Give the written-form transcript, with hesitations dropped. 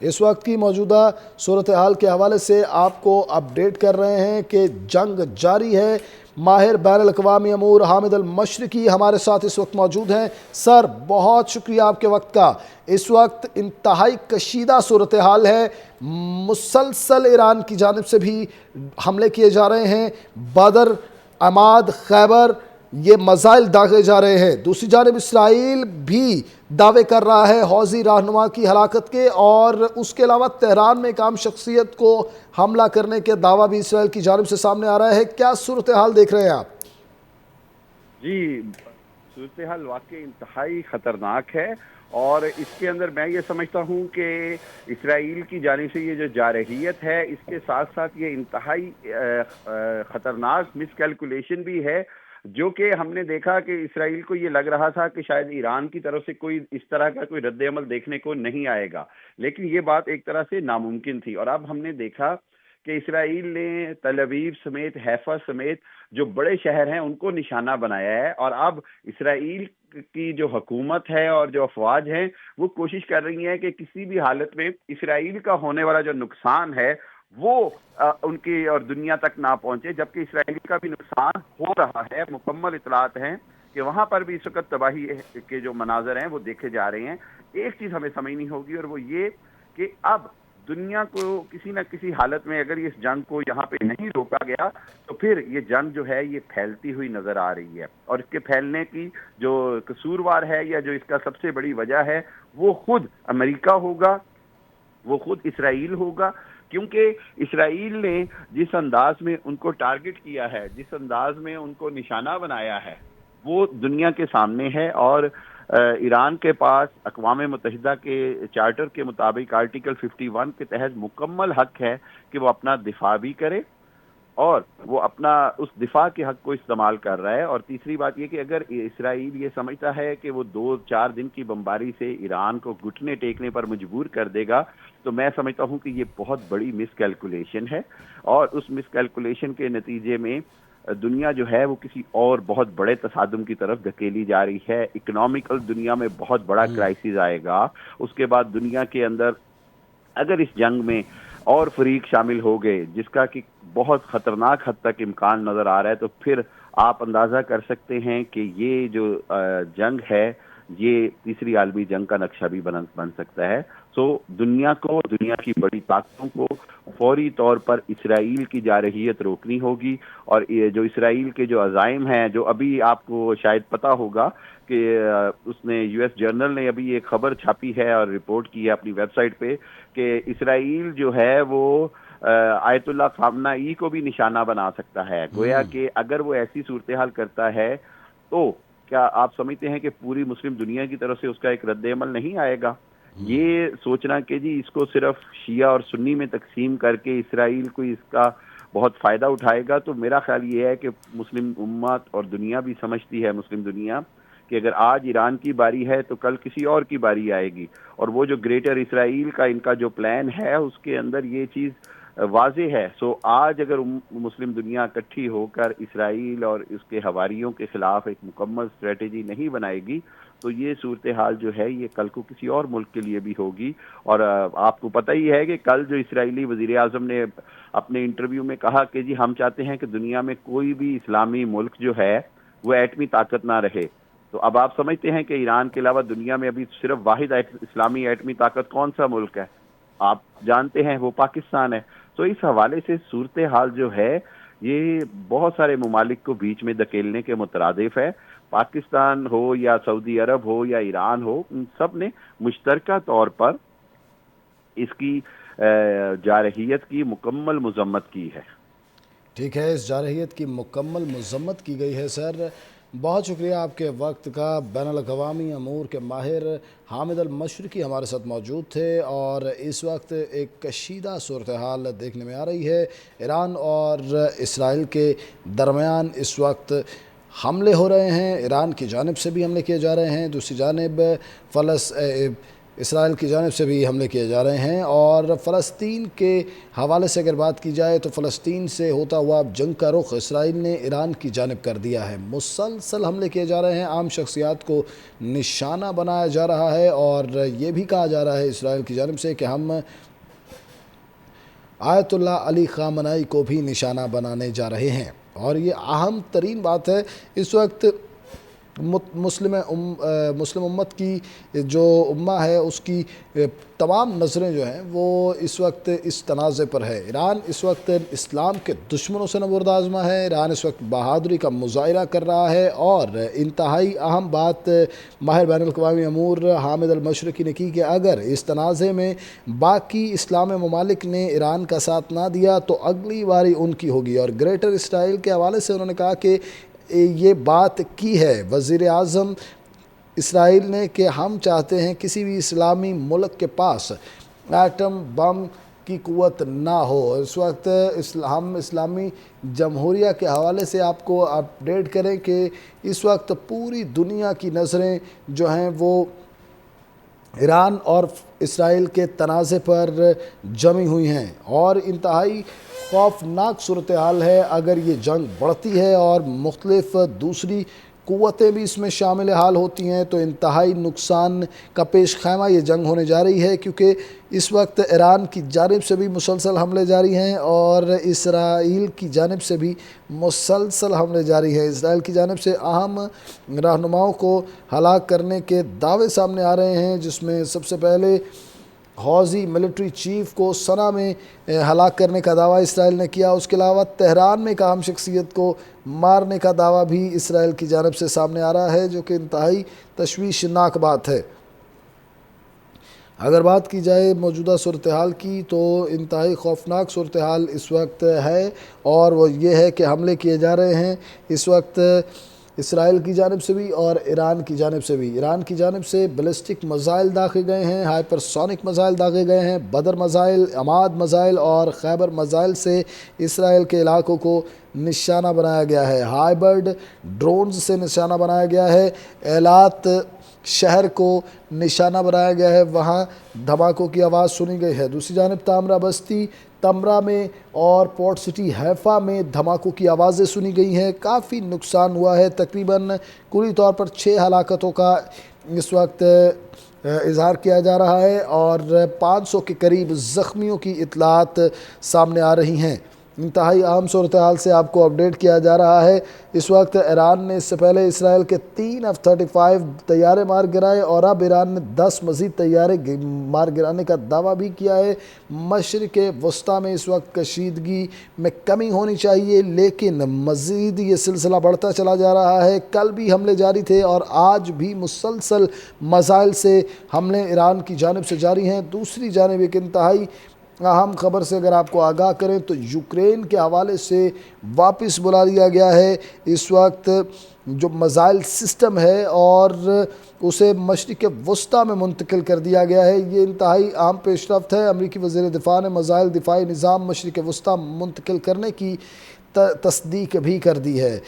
اس وقت کی موجودہ صورتحال کے حوالے سے آپ کو اپڈیٹ کر رہے ہیں کہ جنگ جاری ہے۔ ماہر بین الاقوامی امور حامد المشرقی ہمارے ساتھ اس وقت موجود ہیں۔ سر، بہت شکریہ آپ کے وقت کا۔ اس وقت انتہائی کشیدہ صورتحال ہے، مسلسل ایران کی جانب سے بھی حملے کیے جا رہے ہیں، بدر، عماد، خیبر، یہ میزائل داغے جا رہے ہیں۔ دوسری جانب اسرائیل بھی دعوے کر رہا ہے حوثی رہنما کی ہلاکت کے، اور اس کے علاوہ تہران میں ایک عام شخصیت کو حملہ کرنے کے دعویٰ بھی اسرائیل کی جانب سے سامنے آ رہا ہے۔ کیا صورتحال دیکھ رہے ہیں آپ؟ جی، صورتحال واقعی انتہائی خطرناک ہے، اور اس کے اندر میں یہ سمجھتا ہوں کہ اسرائیل کی جانب سے یہ جو جارحیت ہے، اس کے ساتھ ساتھ یہ انتہائی خطرناک مس کیلکولیشن بھی ہے، جو کہ ہم نے دیکھا کہ اسرائیل کو یہ لگ رہا تھا کہ شاید ایران کی طرف سے کوئی اس طرح کا کوئی رد عمل دیکھنے کو نہیں آئے گا، لیکن یہ بات ایک طرح سے ناممکن تھی۔ اور اب ہم نے دیکھا کہ اسرائیل نے تل ابیب سمیت، حیفا سمیت جو بڑے شہر ہیں ان کو نشانہ بنایا ہے، اور اب اسرائیل کی جو حکومت ہے اور جو افواج ہیں وہ کوشش کر رہی ہیں کہ کسی بھی حالت میں اسرائیل کا ہونے والا جو نقصان ہے وہ ان کی اور دنیا تک نہ پہنچے، جبکہ اسرائیل کا بھی نقصان ہو رہا ہے۔ مکمل اطلاعات ہیں کہ وہاں پر بھی اس وقت تباہی کے جو مناظر ہیں وہ دیکھے جا رہے ہیں۔ ایک چیز ہمیں سمجھنی ہوگی، اور وہ یہ کہ اب دنیا کو کسی نہ کسی حالت میں اگر اس جنگ کو یہاں پہ نہیں روکا گیا تو پھر یہ جنگ جو ہے یہ پھیلتی ہوئی نظر آ رہی ہے، اور اس کے پھیلنے کی جو قصوروار ہے یا جو اس کا سب سے بڑی وجہ ہے وہ خود امریکہ ہوگا، وہ خود اسرائیل ہوگا، کیونکہ اسرائیل نے جس انداز میں ان کو ٹارگٹ کیا ہے، جس انداز میں ان کو نشانہ بنایا ہے، وہ دنیا کے سامنے ہے۔ اور ایران کے پاس اقوام متحدہ کے چارٹر کے مطابق آرٹیکل 51 کے تحت مکمل حق ہے کہ وہ اپنا دفاع بھی کرے، اور وہ اپنا اس دفاع کے حق کو استعمال کر رہا ہے۔ اور تیسری بات یہ کہ اگر اسرائیل یہ سمجھتا ہے کہ وہ 2-4 دن کی بمباری سے ایران کو گھٹنے ٹیکنے پر مجبور کر دے گا، تو میں سمجھتا ہوں کہ یہ بہت بڑی مس کیلکولیشن ہے، اور اس مس کیلکولیشن کے نتیجے میں دنیا جو ہے وہ کسی اور بہت بڑے تصادم کی طرف دھکیلی جا رہی ہے۔ اکنامیکل دنیا میں بہت بڑا کرائسس آئے گا، اس کے بعد دنیا کے اندر اگر اس جنگ میں اور فریق شامل ہو گئے جس کا کہ بہت خطرناک حد تک امکان نظر آ رہا ہے، تو پھر آپ اندازہ کر سکتے ہیں کہ یہ جو جنگ ہے یہ تیسری عالمی جنگ کا نقشہ بھی بن سکتا ہے۔ سو دنیا کو، دنیا کی بڑی طاقتوں کو فوری طور پر اسرائیل کی جارحیت روکنی ہوگی، اور یہ جو اسرائیل کے جو عزائم ہیں، جو ابھی آپ کو شاید پتہ ہوگا کہ اس نے یو ایس جرنل نے ابھی ایک خبر چھاپی ہے اور رپورٹ کی ہے اپنی ویب سائٹ پہ کہ اسرائیل جو ہے وہ آیت اللہ خامنہ ای کو بھی نشانہ بنا سکتا ہے۔ گویا کہ اگر وہ ایسی صورتحال کرتا ہے تو کیا آپ سمجھتے ہیں کہ پوری مسلم دنیا کی طرف سے اس کا ایک رد عمل نہیں آئے گا؟ یہ سوچنا کہ جی اس کو صرف شیعہ اور سنی میں تقسیم کر کے اسرائیل کو اس کا بہت فائدہ اٹھائے گا، تو میرا خیال یہ ہے کہ مسلم امت اور دنیا بھی سمجھتی ہے، مسلم دنیا، کہ اگر آج ایران کی باری ہے تو کل کسی اور کی باری آئے گی، اور وہ جو گریٹر اسرائیل کا ان کا جو پلان ہے اس کے اندر یہ چیز واضح ہے۔ سو آج اگر مسلم دنیا اکٹھی ہو کر اسرائیل اور اس کے حواریوں کے خلاف ایک مکمل اسٹریٹجی نہیں بنائے گی تو یہ صورتحال جو ہے یہ کل کو کسی اور ملک کے لیے بھی ہوگی۔ اور آپ کو پتہ ہی ہے کہ کل جو اسرائیلی وزیر اعظم نے اپنے انٹرویو میں کہا کہ جی ہم چاہتے ہیں کہ دنیا میں کوئی بھی اسلامی ملک جو ہے وہ ایٹمی طاقت نہ رہے، تو اب آپ سمجھتے ہیں کہ ایران کے علاوہ دنیا میں ابھی صرف واحد اسلامی ایٹمی طاقت کون سا ملک ہے؟ آپ جانتے ہیں وہ پاکستان ہے۔ تو اس حوالے سے صورتحال جو ہے یہ بہت سارے ممالک کو بیچ میں دھکیلنے کے مترادف ہے۔ پاکستان ہو یا سعودی عرب ہو یا ایران ہو، ان سب نے مشترکہ طور پر اس کی جارحیت کی مکمل مذمت کی ہے۔ ٹھیک ہے، اس جارحیت کی مکمل مذمت کی گئی ہے۔ سر، بہت شکریہ آپ کے وقت کا۔ بین الاقوامی امور کے ماہر حامد المشرقی ہمارے ساتھ موجود تھے، اور اس وقت ایک کشیدہ صورتحال دیکھنے میں آ رہی ہے۔ ایران اور اسرائیل کے درمیان اس وقت حملے ہو رہے ہیں، ایران کی جانب سے بھی حملے کیے جا رہے ہیں، دوسری جانب اسرائیل کی جانب سے بھی حملے کیے جا رہے ہیں۔ اور فلسطین کے حوالے سے اگر بات کی جائے تو فلسطین سے ہوتا ہوا اب جنگ کا رخ اسرائیل نے ایران کی جانب کر دیا ہے۔ مسلسل حملے کیے جا رہے ہیں، عام شخصیات کو نشانہ بنایا جا رہا ہے، اور یہ بھی کہا جا رہا ہے اسرائیل کی جانب سے کہ ہم آیت اللہ علی خامنائی کو بھی نشانہ بنانے جا رہے ہیں۔ اور یہ اہم ترین بات ہے اس وقت، مسلم امت کی جو امہ ہے اس کی تمام نظریں جو ہیں وہ اس وقت اس تنازع پر ہے۔ ایران اس وقت اسلام کے دشمنوں سے نبرد آزما ہے، ایران اس وقت بہادری کا مظاہرہ کر رہا ہے، اور انتہائی اہم بات ماہر بین الاقوامی امور حامد المشرقی نے کی کہ اگر اس تنازع میں باقی اسلامی ممالک نے ایران کا ساتھ نہ دیا تو اگلی باری ان کی ہوگی۔ اور گریٹر اسرائیل کے حوالے سے انہوں نے کہا کہ یہ بات کی ہے وزیر اعظم اسرائیل نے کہ ہم چاہتے ہیں کسی بھی اسلامی ملک کے پاس ایٹم بم کی قوت نہ ہو۔ اس وقت ہم اسلامی جمہوریہ کے حوالے سے آپ کو اپڈیٹ کریں کہ اس وقت پوری دنیا کی نظریں جو ہیں وہ ایران اور اسرائیل کے تنازع پر جمی ہوئی ہیں، اور انتہائی خوفناک صورتحال ہے اگر یہ جنگ بڑھتی ہے اور مختلف دوسری قوتیں بھی اس میں شامل حال ہوتی ہیں تو انتہائی نقصان کا پیش خیمہ یہ جنگ ہونے جا رہی ہے، کیونکہ اس وقت ایران کی جانب سے بھی مسلسل حملے جاری ہیں اور اسرائیل کی جانب سے بھی مسلسل حملے جاری ہیں۔ اسرائیل کی جانب سے اہم رہنماؤں کو ہلاک کرنے کے دعوے سامنے آ رہے ہیں، جس میں سب سے پہلے حوثی ملٹری چیف کو صنعا میں ہلاک کرنے کا دعویٰ اسرائیل نے کیا۔ اس کے علاوہ تہران میں ایک اہم شخصیت کو مارنے کا دعویٰ بھی اسرائیل کی جانب سے سامنے آ رہا ہے، جو کہ انتہائی تشویشناک بات ہے۔ اگر بات کی جائے موجودہ صورتحال کی تو انتہائی خوفناک صورتحال اس وقت ہے، اور وہ یہ ہے کہ حملے کیے جا رہے ہیں اس وقت اسرائیل کی جانب سے بھی اور ایران کی جانب سے بھی۔ ایران کی جانب سے بیلسٹک میزائل داغے گئے ہیں، ہائپر سونک میزائل داغے گئے ہیں، بدر میزائل، عماد میزائل اور خیبر میزائل سے اسرائیل کے علاقوں کو نشانہ بنایا گیا ہے۔ ہائبرڈ ڈرونز سے نشانہ بنایا گیا ہے، ایلات شہر کو نشانہ بنایا گیا ہے، وہاں دھماکوں کی آواز سنی گئی ہے۔ دوسری جانب تامرا بستی، تمرا میں اور پورٹ سٹی حیفا میں دھماکوں کی آوازیں سنی گئی ہیں، کافی نقصان ہوا ہے۔ تقریباً کلی طور پر 6 ہلاکتوں کا اس وقت اظہار کیا جا رہا ہے، اور 500 کے قریب زخمیوں کی اطلاعات سامنے آ رہی ہیں۔ انتہائی اہم صورتحال سے آپ کو اپڈیٹ کیا جا رہا ہے۔ اس وقت ایران نے اس سے پہلے اسرائیل کے 3 F-35 طیارے مار گرائے، اور اب ایران نے 10 مزید طیارے مار گرانے کا دعویٰ بھی کیا ہے۔ مشرق وسطیٰ میں اس وقت کشیدگی میں کمی ہونی چاہیے، لیکن مزید یہ سلسلہ بڑھتا چلا جا رہا ہے۔ کل بھی حملے جاری تھے اور آج بھی مسلسل میزائل سے حملے ایران کی جانب سے جاری ہیں۔ دوسری جانب ایک انتہائی اہم خبر سے اگر آپ کو آگاہ کریں تو یوکرین کے حوالے سے واپس بلا لیا گیا ہے اس وقت جو میزائل سسٹم ہے، اور اسے مشرق وسطیٰ میں منتقل کر دیا گیا ہے۔ یہ انتہائی اہم پیش رفت ہے۔ امریکی وزیر دفاع نے میزائل دفاعی نظام مشرق وسطیٰ منتقل کرنے کی تصدیق بھی کر دی ہے۔